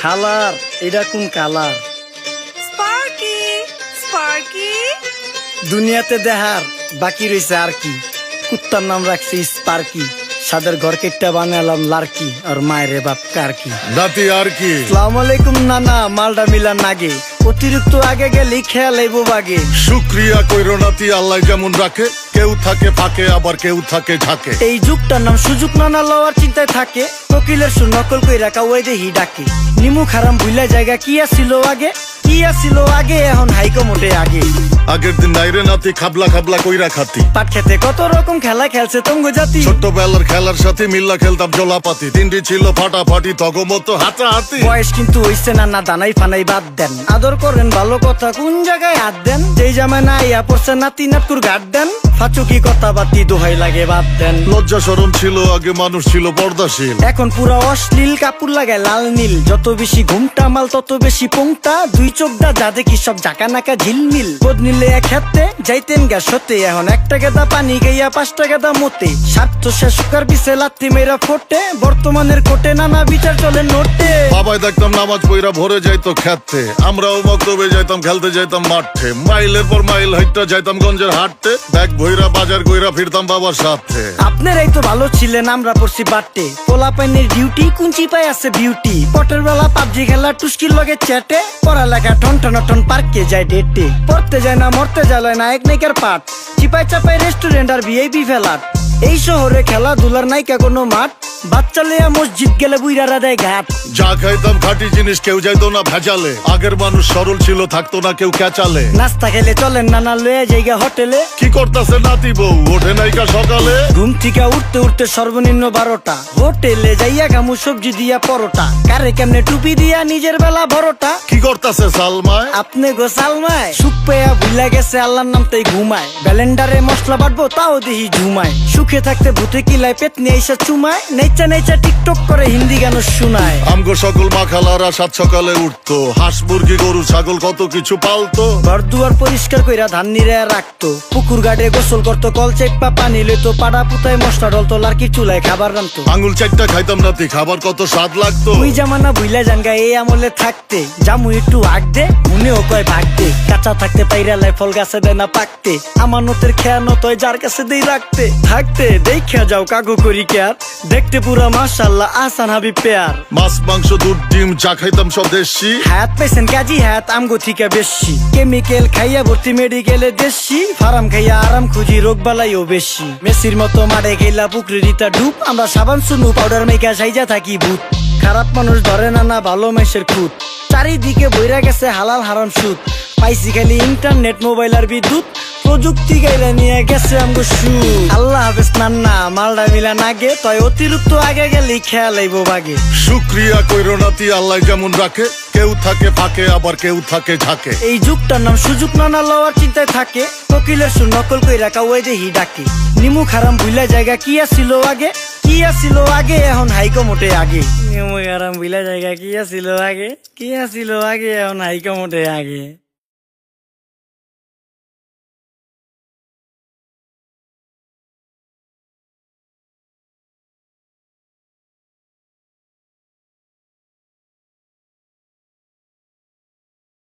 খালার এটা কোন কালার? স্পার্কি স্পার্কি দুনিয়াতে দেখার বাকি রয়েছে আর কি। কুত্তার নাম রাখছি স্পার্কি, সাদের ঘর কেটটা বানালাম লার্কি, আর মায়ের বাপ কারকি। নাতি আর কি? আসসালামু আলাইকুম নানা, মালডা মিলান নাগে, অতিরিক্ত আগে গেলে খেয়াল আইব বাগে। শুক্রিয়া কইরো নাতি, আল্লাহ যেমন রাখে, কেউ থাকে ফাঁকে আবার কেউ থাকে ঝাঁকে। এই যুগটার নাম সুযোগ নানা লওয়ার চিন্তায় থাকে, কোকিলের সুর নকল কই রাখা ওই দেহি ডাকে। নিমু খারাম ভুলা জায়গা কি আসিল আগে, কি আসিল আগে, এখন হাইকো মোটে আগে। আগের দিন নাইরে নাতি খাবলা খাবলা কইরা খাতি, পাট খেতে কত রকম খেলা খেলছে তঙ্গ জাতি। ছোট্টবেলার খেলার সাথে মিল্লা খেলতাম জলাপাতি, তিনটি ছিল ফাটাফাটি তগমতো হাতাহাতি। বয়স কিন্তু হইছে না, না দানাই ফানাই বাদ দেন, আদর করেন ভালো কথা কোন জায়গায় হাত দেন। যেই জামায় না ইয়া পড়ছে নাতি নাটকুর গাট দেন, ফাচুকি কথা বাতি দোহাই লাগে বাদ দেন। লজ্জা শরম ছিল আগে, মানুষ ছিল পর্দাশীল, এখন পুরা অশ্লীল কাপড় লাগায় লাল নীল। যত বেশি ঘুমটা মাল তত বেশি পোংটা, দুই চোখটা যা দেখি সব জাকা নাকা ঝিলমিল। বোধ নিলে এক হাতে যাইতেন গ্যাস হতে, এখন একটা গেদা পানি গাইয়া 5টা গেদা মতে। স্বার্থ শেষ সুকার পিছে লাত্তি মেয়েরা ফোটে, বর্তমানের কোটে নানা বিচার চলে নোটে। বাবাই দেখতাম নামাজ পইরা ভরে যাইতো খেতে, আমরাও মক্তবে যাইতাম খেলতে যাইতাম মাঠে। মাইলের পর মাইল হাইটটা যাইতাম গঞ্জের হাটতে, ব্যাগ ভইরা বাজার কইরা ফিরতাম বাবার সাথে। আপনারাই তো ভালো ছিলেন, আমরা পড়ছি বাটে। পোলা পাইনের ডিউটি কুঞ্চি পাই আছে বিউটি, পটের বেলা পাবজি খেলা টুস্কির লগে চ্যাটে। পড়ালেখা ঠন ঠন ঠন পার্কে যায় ডেটে, পড়তে যায় না মরতে যায় নায়ক নায়িকার পাট। চিপাই চাপাই রেস্টুরেন্ট আর ভিআইপি ফেলাট, এই শহরে খেলাধুলার নাইকা কোনো মাঠ। বাচ্চা লেয়া মসজিদ গেলে বুইরারা দেয় ঘাট। যা খাইতাম খাঁটি জিনিস, কেউ যাইতো না ভেজালে। আগের মানুষ সরল ছিল, থাকতো না কেউ ক্যাচালে। নাস্তা খেলে চলেন নানা লয়ে জায়গা হোটেলে। কি করতাছে নাতি বউ, ওঠে নাইকা সকালে। ঘুম থেকে উঠতে উঠতে সর্বনিম্ন 12টা, হোটেলে যাইয়া গামু সবজি দিয়া পরোটা। কারে কেমনে টুপি দিয়া নিজের বেলা বড়টা। কি করতাছে সালমায়? আপনি গোসালমায় সুখ পেয়া ভুলা গেছে আল্লাহর নাম তাই ঘুমায়। ব্যালেন্ডারে মশলা বাটবো তাও দেহি ঝুমায়। সুখে থাকতে ভূতে কিলায় পেট নিয়ে এসে চুমায়। নেচা নেচা টিকটক করে হিন্দি গান শুনায়। আমগো সকল মাখালারা 7 সকালে উঠতো, হাঁস মুরগি গরু ছাগল কত কিছু পালতো। ঘর দুয়ার পরিষ্কার কইরা ধান নিরে রাখতো, পুকুর গাড়ে গোসল করতো, কল চেপা পানি লইতো। পাড়া পুতায় মশলা ডলতো, লার্কি চুলায় খাবার রান্তো। আঙুল চারটা খাইতাম নাতি, খাবার কত স্বাদ লাগতো। ওই জামানা ভুইলা জানগা এই আমলে থাকতে, জামু একটু আগ দে মনেও কয় ভাগ দে। কাঁচা থাকতে পাইরালায় ফল গাছে দেয় না পাকতে, আমানতের খেয়ানত হয় যার কাছে দেই রাখতে। থাকতে দেখা যাও কাগু করি কেয়ার, দেখতে পুরা মাশাআল্লাহ আহসান হাবিব পেয়ার। মাছ মাংস দুধ ডিম চা খাইতাম সব দেশি, হায়াত পাইছেন কাজী হায়াত আমগো থিকা বেশি। কেমিক্যাল খাইয়া ভর্তি মেডিকেলে দেশি, ফার্ম খাইয়া আরাম খুঁজি রোগ বালাইও বেশি। মেসির মতো মারে গেলা পুকুরে রিতা ডুব, আমরা সাবান সুনু পাউডার মেকা সাইজা থাকি ভূত। খারাপ মানুষ ধরে না না ভালো মেসের খুঁত, চারিদিকে বইরা গেছে হালাল হারাম সুদ। পাইছি খালি ইন্টারনেট মোবাইল আর বিদ্যুৎ, প্রযুক্তি গাইলা নিয়ে গেছে আমগো সু। আল্লাহ হাফেজ নান্না, মালডা মিলা নাগে, তয় অতিরিক্ত আগে গেলে খেয়াল আইব বাগে। শুক্রিয়া কইরো নাতি, আল্লাহ যেমন রাখে, কেউ থাকে ফাঁকে আবার কেউ থাকে ঝাঁকে। এই যুগটার নাম সুযোগ নানা লওয়ার চিন্তায় থাকে, কোকিলের সুর নকল কই রাখা ওই দেহি ডাকে। নিমু খারাম ভুলা জায়গা কি আসিল আগে, কি আসিল আগে, এখন হাইকো মোটে আগে। নিমু খারাম ভুলা জায়গা কি আসিল আগে, কি আসিল আগে, এখন হাইকো মোটে আগে।